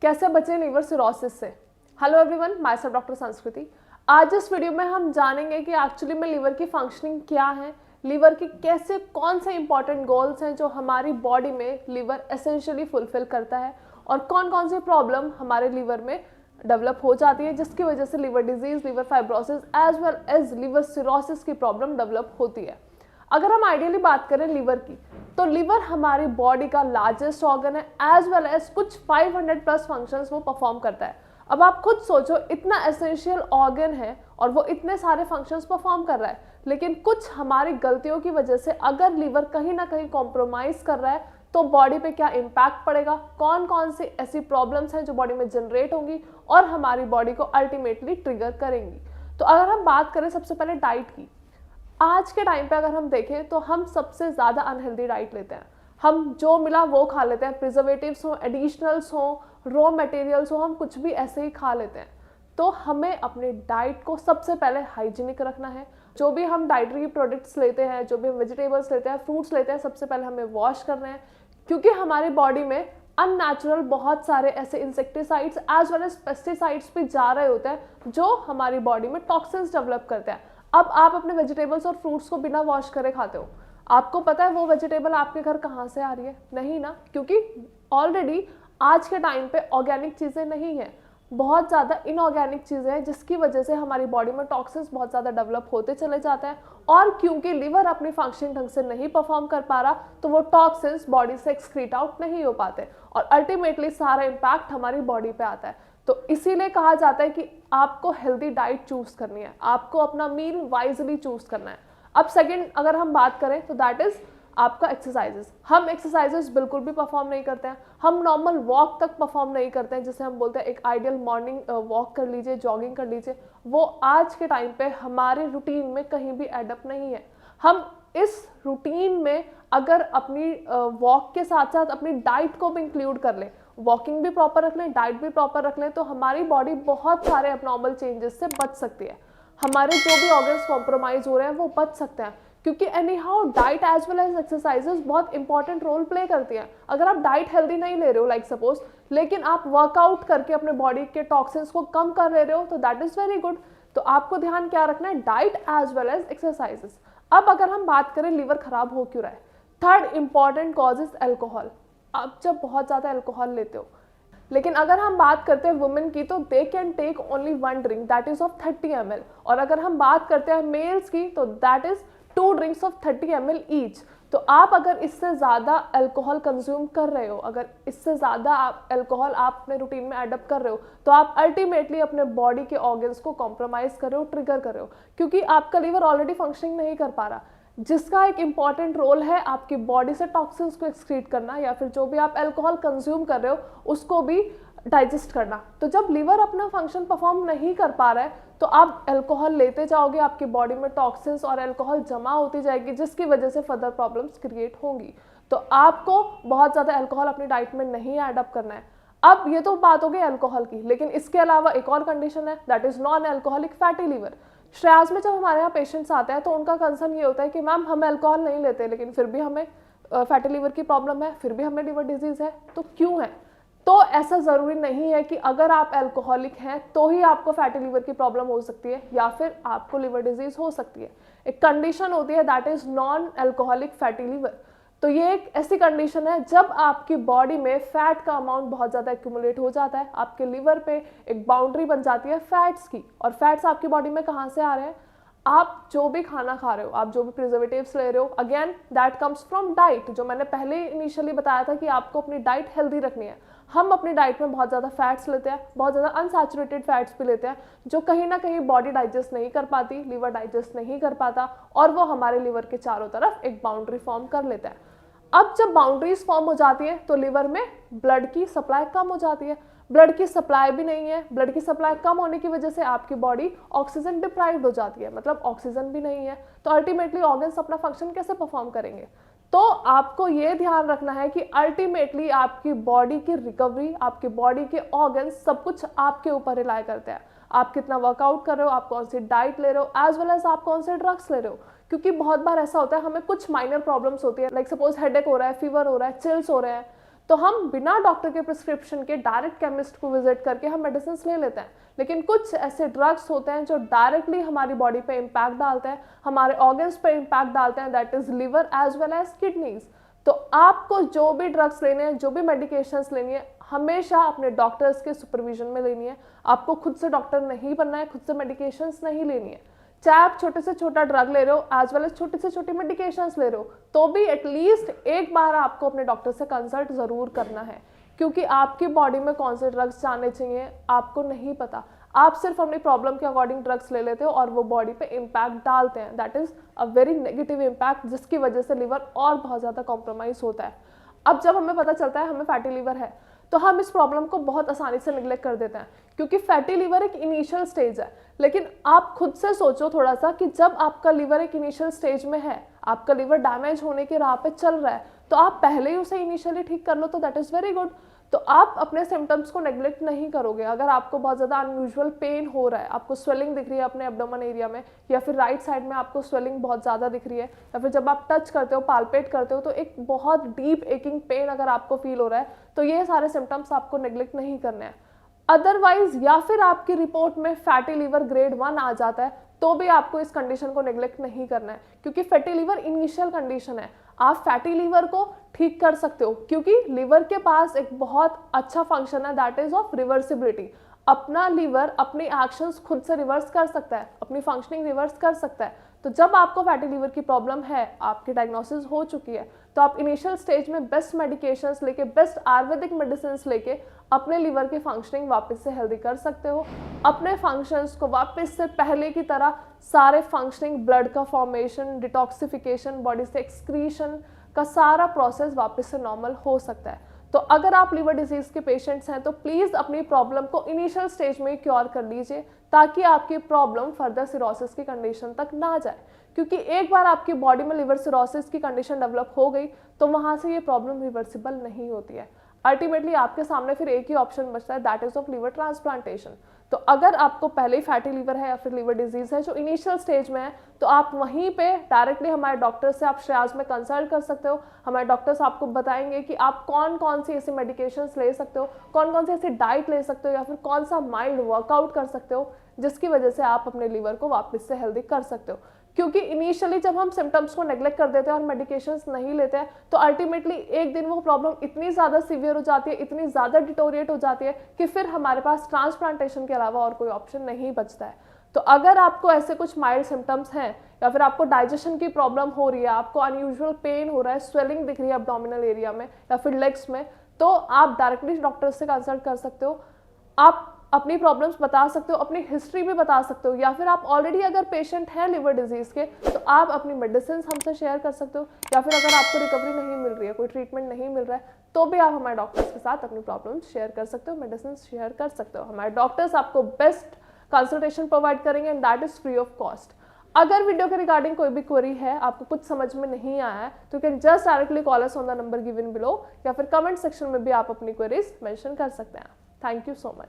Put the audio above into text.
कैसे बचें liver cirrhosis से। Hello everyone, my self doctor संस्कृति। आज इस वीडियो में हम जानेंगे कि एक्चुअली में लीवर की फंक्शनिंग क्या है, लीवर की कैसे कौन से इंपॉर्टेंट गोल्स हैं जो हमारी बॉडी में लीवर एसेंशियली फुलफिल करता है और कौन कौन सी प्रॉब्लम हमारे लीवर में डेवलप हो जाती है जिसकी वजह से liver disease, liver fibrosis as well as liver cirrhosis की प्रॉब्लम डेवलप होती है। अगर हम आइडियली बात करें लीवर की, तो लीवर हमारी बॉडी का लार्जेस्ट ऑर्गन है एज वेल एज कुछ 500 प्लस फंक्शंस वो परफॉर्म करता है। अब आप खुद सोचो, इतना एसेंशियल ऑर्गन है और वो इतने सारे फंक्शंस परफॉर्म कर रहा है, लेकिन कुछ हमारी गलतियों की वजह से अगर लीवर कहीं ना कहीं कॉम्प्रोमाइज कर रहा है तो बॉडी पे क्या इम्पैक्ट पड़ेगा, कौन कौन सी ऐसी प्रॉब्लम्स हैं जो बॉडी में जनरेट होंगी और हमारी बॉडी को अल्टीमेटली ट्रिगर करेंगी। तो अगर हम बात करें सबसे पहले डाइट की, आज के टाइम पे अगर हम देखें तो हम सबसे ज़्यादा अनहेल्दी डाइट लेते हैं। हम जो मिला वो खा लेते हैं, प्रिजर्वेटिव्स हो, एडिशनल्स हो, रॉ मटेरियल्स हो, हम कुछ भी ऐसे ही खा लेते हैं। तो हमें अपने डाइट को सबसे पहले हाइजीनिक रखना है। जो भी हम डाइटरी प्रोडक्ट्स लेते हैं, जो भी हम वेजिटेबल्स लेते हैं, फ्रूट्स लेते हैं, सबसे पहले हमें वॉश करना है, क्योंकि हमारी बॉडी में अननेचुरल बहुत सारे ऐसे insecticides as well as pesticides भी जा रहे होते हैं जो हमारी बॉडी में टॉक्सिन्स डेवलप करते हैं। अब आप अपने वेजिटेबल्स और फ्रूट्स को बिना वॉश करे खाते हो, आपको पता है वो वेजिटेबल आपके घर कहाँ से आ रही है? नहीं ना, क्योंकि ऑलरेडी आज के टाइम पे ऑर्गेनिक चीज़ें नहीं है, बहुत ज़्यादा इनऑर्गेनिक चीज़ें हैं जिसकी वजह से हमारी बॉडी में टॉक्सिन्स बहुत ज़्यादा डेवलप होते चले जाते हैं। और क्योंकि लीवर अपनी फंक्शनिंग ढंग से नहीं परफॉर्म कर पा रहा तो वो टॉक्सिन्स बॉडी से एक्सक्रीट आउट नहीं हो पाते और अल्टीमेटली सारा इम्पैक्ट हमारी बॉडी पे आता है। तो इसीलिए कहा जाता है कि आपको हेल्दी डाइट चूज करनी है, आपको अपना मील वाइजली चूज करना है। अब सेकंड अगर हम बात करें तो दैट इज आपका एक्सरसाइजेस। हम एक्सरसाइजेस बिल्कुल भी परफॉर्म नहीं करते हैं, हम नॉर्मल वॉक तक परफॉर्म नहीं करते हैं, जिसे हम बोलते हैं एक आइडियल मॉर्निंग वॉक कर लीजिए, जॉगिंग कर लीजिए, वो आज के टाइम पे हमारे रूटीन में कहीं भी एडअप नहीं है। हम इस रूटीन में अगर अपनी वॉक के साथ साथ अपनी डाइट को भी इंक्लूड कर लें, वॉकिंग भी प्रॉपर रख लें, डाइट भी प्रॉपर रख लें, तो हमारी बॉडी बहुत सारे एबनॉर्मल चेंजेस से बच सकती है। हमारे जो भी ऑर्गन्स कॉम्प्रोमाइज हो रहे हैं वो बच सकते हैं, क्योंकि anyhow diet as well as exercises बहुत इंपॉर्टेंट रोल प्ले करती हैं। अगर आप डाइट हेल्दी नहीं ले रहे हो लाइक सपोज, लेकिन आप वर्कआउट करके अपने बॉडी के टॉक्सिन्स को कम कर ले रहे हो, तो दैट इज वेरी गुड। तो आपको ध्यान क्या रखना है? Diet as well as exercises. अब अगर हम बात करें लीवर खराब हो क्यों रहा है, third important cause is alcohol. आप जब बहुत ज़्यादा अल्कोहल लेते हो, लेकिन अगर हम बात करते हैं वुमेन की तो they can take only 1 drink that is of 30 ml, और अगर हम बात करते हैं मेल्स की तो that is 2 drinks of 30 ml each. तो आप अगर इससे ज़्यादा अल्कोहल कंज्यूम कर रहे हो, अगर इससे ज़्यादा अल्कोहल आप अपने रूटीन में एडअप कर रहे हो, तो आप अल्टीमेटली अपने बॉडी के ऑर्गन्स को कॉम्प्रोमाइज़ कर रहे हो, ट्रिगर कर रहे हो, क्योंकि आपका लीवर ऑलरेडी फंक्शनिंग नहीं कर पा रहा, जिसका एक इंपॉर्टेंट रोल है आपकी बॉडी से टॉक्सिन्स को एक्सक्रीट करना या फिर जो भी आप अल्कोहल कंज्यूम कर रहे हो उसको भी डाइजेस्ट करना। तो जब लीवर अपना फंक्शन परफॉर्म नहीं कर पा रहा है तो आप अल्कोहल लेते जाओगे, आपकी बॉडी में टॉक्सिन्स और अल्कोहल जमा होती जाएगी, जिसकी वजह से फर्दर प्रॉब्लम्स क्रिएट होंगी। तो आपको बहुत ज़्यादा अल्कोहल अपनी डाइट में नहीं एडअप करना है। अब ये तो बात हो गई अल्कोहल की, लेकिन इसके अलावा एक और कंडीशन है, that is non alcoholic fatty liver. श्रेयास में जब हमारे यहाँ पेशेंट्स आते हैं तो उनका कंसर्न ये होता है कि मैम हमें अल्कोहल नहीं लेते लेकिन फिर भी हमें फैटी लीवर की प्रॉब्लम है, फिर भी हमें लीवर डिजीज़ है, तो क्यों है? तो ऐसा ज़रूरी नहीं है कि अगर आप अल्कोहलिक हैं तो ही आपको फैटी लीवर की प्रॉब्लम हो सकती है या फिर आपको लीवर डिजीज़ हो सकती है। एक कंडीशन होती है that is non alcoholic fatty liver. तो ये एक ऐसी कंडीशन है जब आपकी बॉडी में फैट का अमाउंट बहुत ज़्यादा एक्यूमुलेट हो जाता है, आपके लिवर पे एक बाउंड्री बन जाती है फैट्स की, और फैट्स आपकी बॉडी में कहाँ से आ रहे हैं? आप जो भी खाना खा रहे हो, आप जो भी प्रिजर्वेटिव्स ले रहे हो, again that comes from diet. जो मैंने पहले इनिशियली बताया था कि आपको अपनी डाइट हेल्दी रखनी है, हम अपनी डाइट में बहुत ज़्यादा फैट्स लेते हैं, बहुत ज़्यादा अनसैचुरेटेड फैट्स भी लेते हैं, जो कहीं ना कहीं बॉडी डाइजेस्ट नहीं कर पाती, लीवर डाइजेस्ट नहीं कर पाता, और वो हमारे लीवर के चारों तरफ एक बाउंड्री फॉर्म कर लेता है। अब जब बाउंड्रीज फॉर्म हो जाती है तो लिवर में ब्लड की सप्लाई कम हो जाती है, ब्लड की सप्लाई भी नहीं है, ब्लड की सप्लाई कम होने की वजह से आपकी बॉडी ऑक्सीजन डिप्राइव्ड हो जाती है, मतलब ऑक्सीजन भी नहीं है, तो अल्टीमेटली ऑर्गन्स अपना फंक्शन कैसे परफॉर्म करेंगे? तो आपको ये ध्यान रखना है कि अल्टीमेटली आपकी बॉडी की रिकवरी, आपकी बॉडी के ऑर्गन्स सब कुछ आपके ऊपर रिलाय करते हैं। आप कितना वर्कआउट कर रहे हो, आप कौन सी डाइट ले रहे हो, एज वेल एज आप कौन से ड्रग्स ले रहे हो, क्योंकि बहुत बार ऐसा होता है हमें कुछ माइनर प्रॉब्लम्स होती है, लाइक सपोज हेडेक हो रहा है, फीवर हो रहा है, चिल्स हो रहे हैं, तो हम बिना डॉक्टर के प्रिस्क्रिप्शन के डायरेक्ट केमिस्ट को विजिट करके हम मेडिसिन ले लेते हैं। लेकिन कुछ ऐसे ड्रग्स होते हैं जो डायरेक्टली हमारी बॉडी पे इम्पैक्ट डालते हैं, हमारे ऑर्गन्स पे इम्पैक्ट डालते हैं, that is liver as well as kidneys. तो आपको जो भी ड्रग्स लेने हैं, जो भी मेडिकेशंस लेनी है, हमेशा अपने डॉक्टर्स के सुपरविजन में लेनी है। आपको खुद से डॉक्टर नहीं बनना है, खुद से मेडिकेशंस नहीं लेनी है। चाहे आप छोटे से छोटा ड्रग ले रहे हो एज वेल एज छोटी से छोटी मेडिकेशंस ले रहे हो, तो भी एटलीस्ट एक बार आपको अपने डॉक्टर से कंसल्ट जरूर करना है, क्योंकि आपकी बॉडी में कौन से ड्रग्स जाने चाहिए आपको नहीं पता। आप सिर्फ अपनी प्रॉब्लम के अकॉर्डिंग ड्रग्स ले लेते हो और वो बॉडी पे इम्पैक्ट डालते हैं, that is a very negative impact, जिसकी वजह से लिवर और बहुत ज़्यादा कॉम्प्रोमाइज होता है। अब जब हमें पता चलता है हमें फैटी लिवर है, तो हम इस प्रॉब्लम को बहुत आसानी से निगलेक्ट कर देते हैं, क्योंकि फैटी लिवर एक इनिशियल स्टेज है। लेकिन आप खुद से सोचो थोड़ा सा कि जब आपका लिवर एक इनिशियल स्टेज में है, आपका लिवर डैमेज होने की राह पे चल रहा है, तो आप पहले ही उसे इनिशियली ठीक कर लो, तो दैट इज़ वेरी गुड। तो आप अपने सिम्टम्स को नेग्लेक्ट नहीं करोगे। अगर आपको बहुत ज़्यादा अनयूजुअल पेन हो रहा है, आपको स्वेलिंग दिख रही है अपने एब्डोमेन एरिया में, या फिर राइट साइड में आपको स्वेलिंग बहुत ज़्यादा दिख रही है, या फिर जब आप टच करते हो, पाल्पेट करते हो, तो एक बहुत डीप एकिंग पेन अगर आपको फील हो रहा है, तो ये सारे सिम्टम्स आपको नेग्लेक्ट नहीं करने हैं। अदरवाइज या फिर आपकी रिपोर्ट में फैटी लिवर ग्रेड 1 आ जाता है, तो भी आपको इस कंडीशन को नेग्लेक्ट नहीं करना है, क्योंकि फैटी लिवर इनिशियल कंडीशन है। आप फैटी लिवर को ठीक कर सकते हो, क्योंकि लिवर के पास एक बहुत अच्छा फंक्शन है, दैट इज ऑफ रिवर्सिबिलिटी। अपना लिवर अपने एक्शंस खुद से रिवर्स कर सकता है, अपनी फंक्शनिंग रिवर्स कर सकता है। तो जब आपको फैटी लिवर की प्रॉब्लम है, आपकी डायग्नोसिस हो चुकी है, तो आप इनिशियल स्टेज में बेस्ट मेडिकेशंस लेके, बेस्ट आयुर्वेदिक मेडिसिन लेके अपने लिवर की फंक्शनिंग वापस से हेल्दी कर सकते हो। अपने फंक्शंस को वापस से पहले की तरह सारे फंक्शनिंग, ब्लड का फॉर्मेशन, डिटॉक्सिफिकेशन, बॉडी से एक्सक्रीशन का सारा प्रोसेस वापस से नॉर्मल हो सकता है। तो अगर आप लिवर डिजीज के पेशेंट्स हैं, तो प्लीज़ अपनी प्रॉब्लम को इनिशियल स्टेज में क्योर कर लीजिए, ताकि आपकी प्रॉब्लम फर्दर सिरोसिस की कंडीशन तक ना जाए। क्योंकि एक बार आपकी बॉडी में लिवर सिरोसिस की कंडीशन डेवलप हो गई, तो वहाँ से ये प्रॉब्लम रिवर्सिबल नहीं होती है। अल्टीमेटली आपके सामने फिर एक ही ऑप्शन बचता है, that is of liver transplantation. तो अगर आपको पहले ही फैटी लिवर है या फिर लिवर डिजीज है जो इनिशियल स्टेज में है, तो आप वहीं पे डायरेक्टली हमारे डॉक्टर से आप श्रेयास में कंसल्ट कर सकते हो। हमारे डॉक्टर्स आपको बताएंगे कि आप कौन कौन सी ऐसी मेडिकेशंस ले सकते हो, कौन कौन सी ऐसी डाइट ले सकते हो, या फिर कौन सा माइल्ड वर्कआउट कर सकते हो, जिसकी वजह से आप अपने लिवर को वापस से हेल्दी कर सकते हो। क्योंकि इनिशियली जब हम सिम्टम्स को नेग्लेक्ट कर देते हैं और मेडिकेशंस नहीं लेते हैं, तो अल्टीमेटली एक दिन वो प्रॉब्लम इतनी ज़्यादा सीवियर हो जाती है, इतनी ज़्यादा डिटोरिएट हो जाती है कि फिर हमारे पास ट्रांसप्लांटेशन के अलावा और कोई ऑप्शन नहीं बचता है। तो अगर आपको ऐसे कुछ माइल्ड सिम्टम्स हैं, या फिर आपको डाइजेशन की प्रॉब्लम हो रही है, आपको अनयूजुअल पेन हो रहा है, स्वेलिंग दिख रही है एब्डोमिनल एरिया में या फिर लेग्स में, तो आप डायरेक्टली डॉक्टर से कंसल्ट कर सकते हो। आप अपनी प्रॉब्लम्स बता सकते हो, अपनी हिस्ट्री भी बता सकते हो, या फिर आप ऑलरेडी अगर पेशेंट हैं लिवर डिजीज़ के, तो आप अपनी मेडिसिन हमसे शेयर कर सकते हो। या फिर अगर आपको रिकवरी नहीं मिल रही है, कोई ट्रीटमेंट नहीं मिल रहा है, तो भी आप हमारे डॉक्टर्स के साथ अपनी प्रॉब्लम्स शेयर कर सकते हो, मेडिसिन शेयर कर सकते हो। हमारे डॉक्टर्स आपको बेस्ट कंसल्टेशन प्रोवाइड करेंगे and that is free of cost. अगर वीडियो के रिगार्डिंग कोई भी क्वेरी है, आपको कुछ समझ में नहीं आया है, तो can just directly call us on the number given below, या फिर कमेंट सेक्शन में भी आप अपनी क्वेरीज मेंशन कर सकते हैं। Thank you so much.